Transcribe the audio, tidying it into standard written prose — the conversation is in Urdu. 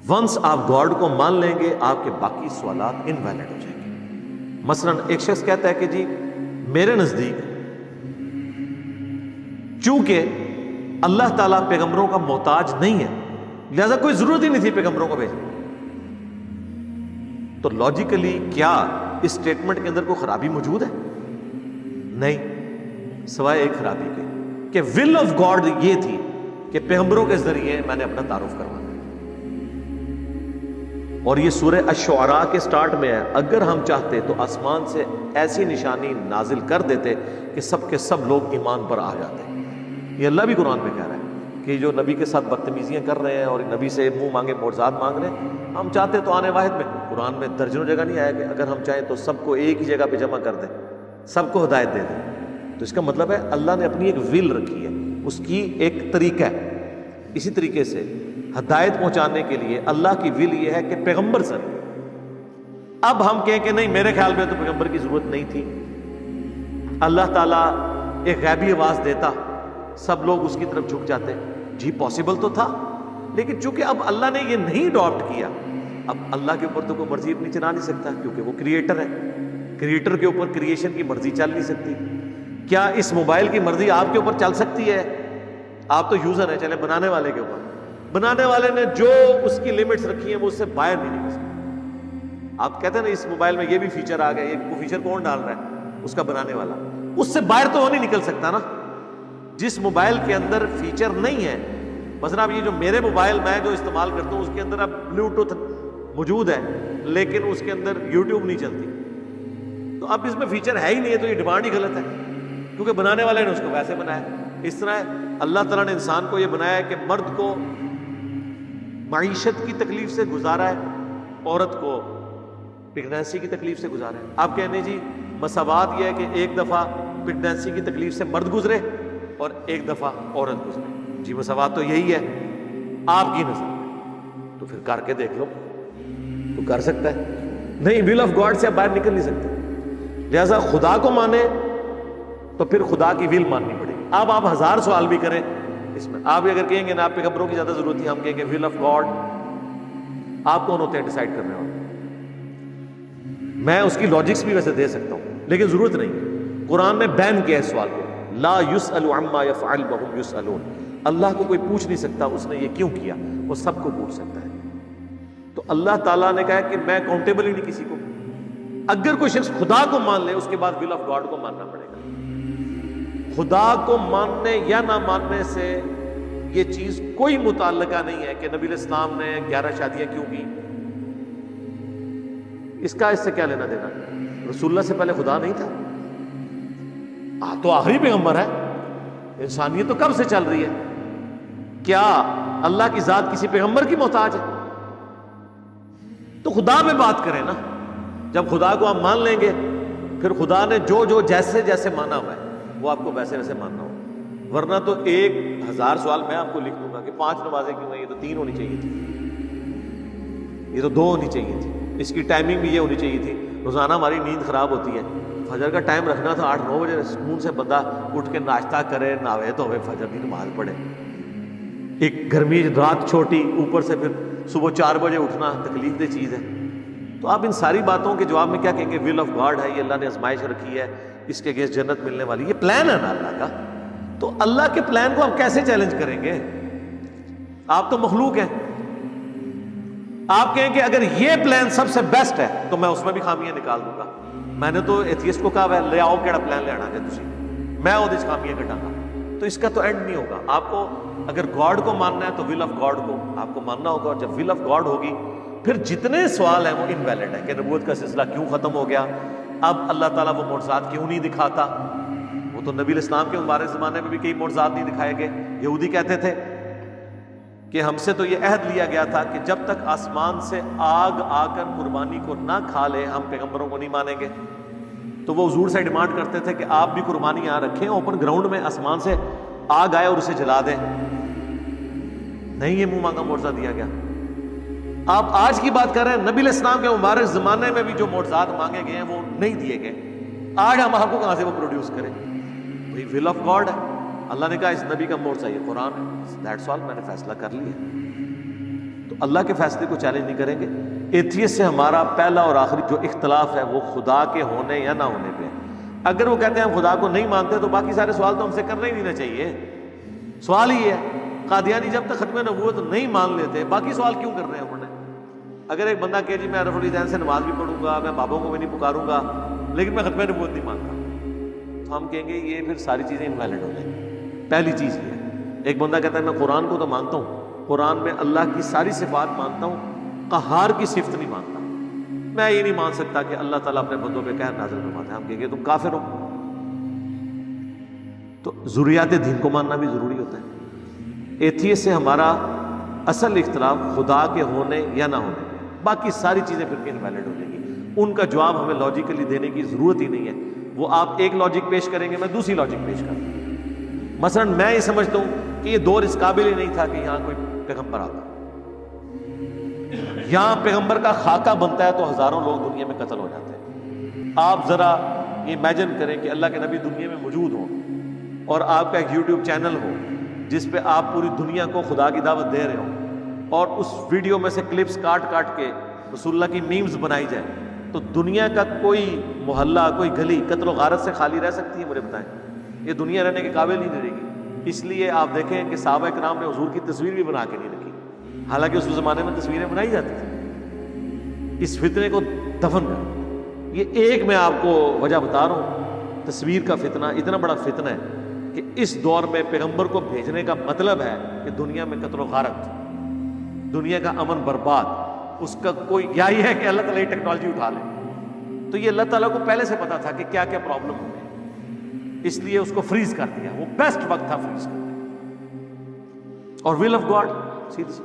ونس آپ گاڈ کو مان لیں گے آپ کے باقی سوالات انویلڈ ہو جائیں گے. مثلا ایک شخص کہتا ہے کہ جی میرے نزدیک چونکہ اللہ تعالیٰ پیغمبروں کا محتاج نہیں ہے لہذا کوئی ضرورت ہی نہیں تھی پیغمبروں کو بھیجنے. تو لاجیکلی کیا اس سٹیٹمنٹ کے اندر کوئی خرابی موجود ہے؟ نہیں، سوائے ایک خرابی کے کہ ول آف گاڈ یہ تھی کہ پیغمبروں کے ذریعے میں نے اپنا تعارف کروانا. اور یہ سورہ الشعراء کے سٹارٹ میں ہے. اگر ہم چاہتے تو آسمان سے ایسی نشانی نازل کر دیتے کہ سب کے سب لوگ ایمان پر آ جاتے. یہ اللہ بھی قرآن میں کہہ رہا ہے کہ جو نبی کے ساتھ بدتمیزیاں کر رہے ہیں اور نبی سے منہ مانگے معجزات مانگ رہے ہیں، ہم چاہتے تو آنے واحد میں قرآن میں درجنوں جگہ نہیں آیا کہ اگر ہم چاہیں تو سب کو ایک ہی جگہ پہ جمع کر دیں، سب کو ہدایت دے دیں. تو اس کا مطلب ہے اللہ نے اپنی ایک ول رکھی ہے، اس کی ایک طریقہ ہے. اسی طریقے سے ہدایت پہنچانے کے لیے اللہ کی ول یہ ہے کہ پیغمبر سے. اب ہم کہیں کہ نہیں میرے خیال میں تو پیغمبر کی ضرورت نہیں تھی، اللہ تعالیٰ ایک غیبی آواز دیتا سب لوگ اس کی طرف جھک جاتے. جی پاسبل تو تھا، لیکن چونکہ اب اللہ نے یہ نہیں اڈاپٹ کیا، اب اللہ کے اوپر تو کوئی مرضی اپنی چلا نہیں سکتا کیونکہ وہ کریٹر ہے. کریٹر کے اوپر کریشن کی مرضی چل نہیں سکتی. کیا اس موبائل کی مرضی آپ کے اوپر چل سکتی ہے؟ آپ تو یوزر ہیں، چلے بنانے والے کے اوپر. بنانے والے نے جو اس کی لمٹس رکھی ہیں وہ اس سے باہر نہیں نکل سکتے. آپ کہتے ہیں نا اس موبائل میں یہ بھی فیچر آ گیا، یہ فیچر کون ڈال رہا ہے؟ اس کا بنانے والا. اس سے باہر تو وہ نہیں نکل سکتا نا. جس موبائل کے اندر فیچر نہیں ہے، مثلا اب یہ جو میرے موبائل میں جو استعمال کرتا ہوں اس کے اندر اب بلوٹوتھ موجود ہے لیکن اس کے اندر یوٹیوب نہیں چلتی، تو اب اس میں فیچر ہے ہی نہیں ہے، تو یہ ڈیمانڈ ہی غلط ہے کیونکہ بنانے والے نے اس کو ویسے بنایا. اس طرح اللہ تعالیٰ نے انسان کو یہ بنایا ہے کہ مرد کو معیشت کی تکلیف سے گزارا ہے، عورت کو پریگنینسی کی تکلیف سے گزارا ہے. آپ کہنے جی مساوات یہ ہے کہ ایک دفعہ پریگنینسی کی تکلیف سے مرد گزرے اور ایک دفعہ عورت گزرے. جی مساوات تو یہی ہے آپ کی نظر میں، تو پھر کر کے دیکھ لو تو کر سکتا ہے. نہیں، ول آف گاڈ سے آپ باہر نکل نہیں سکتے. لہذا خدا کو مانے تو پھر خدا کی ول ماننی پڑے گی. اب آپ ہزار سوال بھی کریں اس میں، آپ اگر کہیں گے نا آپ پیغمبروں کی زیادہ ضرورت تھی، ہم کہیں گے ول آف گاڈ آپ کون ہوتے ہیں ڈیسائیڈ کرنے والے؟ میں اس کی لاجکس بھی ویسے دے سکتا ہوں لیکن ضرورت نہیں ہے. قرآن نے بین کیا اس سوال کو، لا یسأل عما یفعل وهم یسألون. اللہ کو کوئی پوچھ نہیں سکتا اس نے یہ کیوں کیا، وہ سب کو پوچھ سکتا ہے. تو اللہ تعالیٰ نے کہا کہ میں اکاؤنٹیبل ہی نہیں کسی کو. اگر کوئی شخص خدا کو مان لے اس کے بعد ول آف گاڈ کو ماننا پڑے گا. خدا کو ماننے یا نہ ماننے سے یہ چیز کوئی متعلقہ نہیں ہے کہ نبی علیہ السلام نے 11 شادیاں کیوں کی. اس کا اس سے کیا لینا دینا؟ رسول اللہ سے پہلے خدا نہیں تھا؟ تو آخری پیغمبر ہے. انسانیت تو کب سے چل رہی ہے. کیا اللہ کی ذات کسی پیغمبر کی محتاج ہے؟ تو خدا میں بات کریں نا. جب خدا کو آپ مان لیں گے پھر خدا نے جو جو جیسے جیسے مانا ہوا ہے وہ آپ کو ویسے ویسے ماننا ہوگا. ورنہ تو 1000 سوال میں آپ کو لکھ دوں گا کہ 5 نمازیں کیوں ہیں، یہ تو 3 ہونی چاہیے تھی، یہ تو 2 ہونی چاہیے تھی، اس کی ٹائمنگ بھی یہ ہونی چاہیے تھی. روزانہ ہماری نیند خراب ہوتی ہے، فجر کا ٹائم رکھنا تھا 8-9 بجے، سکون سے بندہ اٹھ کے ناشتہ کرے، نہاوے تو ہوئے، فجر کی نماز پڑھے. ایک گرمی رات چھوٹی، اوپر سے پھر صبح 4 بجے اٹھنا تکلیف دہ چیز ہے. تو آپ ان ساری باتوں کے جواب میں کیا کہیں گے؟ ول آف گاڈ ہے، یہ اللہ نے آزمائش رکھی ہے، اس کے اگینسٹ جنت ملنے والی، یہ پلان ہے نا اللہ کا. تو اللہ کے پلان کو آپ کیسے چیلنج کریں گے؟ آپ تو مخلوق ہیں. آپ کہیں کہ اگر یہ پلان سب سے بیسٹ ہے تو میں اس میں بھی خامیاں نکال دوں گا. میں نے تو ایتھیسٹ کو کہا لے آؤ کیڑا پلان لے آنا جی تھی، میں وہ خامیاں کٹاں گا. تو اس کا تو اینڈ نہیں ہوگا. آپ کو اگر گاڈ کو ماننا ہے تو ول آف گاڈ کو آپ کو ماننا ہوگا. اور جب ول آف گاڈ ہوگی پھر جتنے سوال ہیں وہ انویلڈ ہیں کہ نبوت کا سلسلہ کیوں ختم ہو گیا، اب اللہ تعالیٰ وہ معجزات کیوں نہیں دکھاتا. وہ تو نبی علیہ السلام کے مبارک زمانے میں بھی کئی معجزات نہیں دکھائے گئے. یہودی کہتے تھے کہ ہم سے تو یہ عہد لیا گیا تھا کہ جب تک آسمان سے آگ آ کر قربانی کو نہ کھا لے ہم پیغمبروں کو نہیں مانیں گے. تو وہ حضور سے ڈیمانڈ کرتے تھے کہ آپ بھی قربانی یہاں رکھیں، اوپن گراؤنڈ میں آسمان سے آگ آئے اور اسے جلا دیں. نہیں، یہ منہ مانگا معجزہ دیا گیا. آپ آج کی بات کر رہے ہیں، نبی علیہ السلام کے مبارک زمانے میں بھی جو معجزات مانگے گئے ہیں وہ نہیں دیے گئے. آج ہم آپ کو کہاں سے وہ پروڈیوس کریں؟ وہی ول آف گاڈ ہے. اللہ نے کہا اس نبی کا معجزہ یہ قرآن ہے، دیٹس آل، میں نے فیصلہ کر لیا. تو اللہ کے فیصلے کو چیلنج نہیں کریں گے. ایتھیسٹ سے ہمارا پہلا اور آخری جو اختلاف ہے وہ خدا کے ہونے یا نہ ہونے پہ. اگر وہ کہتے ہیں ہم خدا کو نہیں مانتے تو باقی سارے سوال تو ہم سے کرنا ہی نہیں چاہیے. سوال ہی ہے قادیانی جب تک ختم نبوت نہیں مان لیتے باقی سوال کیوں کر رہے ہیں انہوں نے. اگر ایک بندہ کہ جی میں رفع الیدین سے نماز بھی پڑھوں گا, میں بابوں کو بھی نہیں پکاروں گا, لیکن میں ختم نبوت نہیں مانتا, تو ہم کہیں گے یہ پھر ساری چیزیں انویلڈ ہو جائیں گی. پہلی چیز یہ ہے. ایک بندہ کہتا ہے میں قرآن کو تو مانتا ہوں, قرآن میں اللہ کی ساری صفات مانتا ہوں, قہار کی صفت نہیں مانتا. میں یہ نہیں مان سکتا کہ اللہ تعالیٰ اپنے بندوں پہ قہر نازل فرماتا ہے. ہم کہیں گے تم کافر ہو. تو ضروریات دین کو ماننا بھی ضروری ہوتا ہے. ایتھیسٹ سے ہمارا اصل اختلاف خدا کے ہونے یا نہ ہونے, باقی ساری چیزیں پھر انویلڈ ہو جائیں گی. ان کا جواب ہمیں لاجیکلی دینے کی ضرورت ہی نہیں ہے. وہ آپ ایک لاجک پیش کریں گے, میں دوسری لاجک پیش کروں. مثلا میں یہ سمجھتا ہوں کہ یہ دور اس قابل ہی نہیں تھا کہ یہاں کوئی پیغمبر آتا. یہاں پیغمبر کا خاکہ بنتا ہے تو ہزاروں لوگ دنیا میں قتل ہو جاتے ہیں. آپ ذرا یہ امیجن کریں کہ اللہ کے نبی دنیا میں موجود ہوں اور آپ کا ایک یوٹیوب چینل ہو جس پہ آپ پوری دنیا کو خدا کی دعوت دے رہے ہوں, اور اس ویڈیو میں سے کلپس کاٹ کاٹ کے رسول اللہ کی میمز بنائی جائیں, تو دنیا کا کوئی محلہ, کوئی گلی قتل و غارت سے خالی رہ سکتی ہے؟ مجھے بتائیں. یہ دنیا رہنے کے قابل نہیں رہے گی. اس لیے آپ دیکھیں کہ صحابہ کرام نے حضور کی تصویر بھی بنا کے نہیں رکھی, حالانکہ اس زمانے میں تصویریں بنائی جاتی تھیں. اس فتنے کو دفن کر. یہ ایک میں آپ کو وجہ بتا رہا ہوں. تصویر کا فتنہ اتنا بڑا فتنہ ہے کہ اس دور میں پیغمبر کو بھیجنے کا مطلب ہے کہ دنیا میں قتل و غارت, دنیا کا امن برباد. اس کا کوئی یہی ہے کہ اللہ تعالیٰ یہ ٹیکنالوجی اٹھا لے. تو یہ اللہ تعالیٰ کو پہلے سے پتا تھا کہ کیا کیا پرابلم ہوگی, اس لیے اس کو فریز کر دیا. وہ بیسٹ وقت تھا فریز کرنے, اور ول آف گاڈ سیدھی سی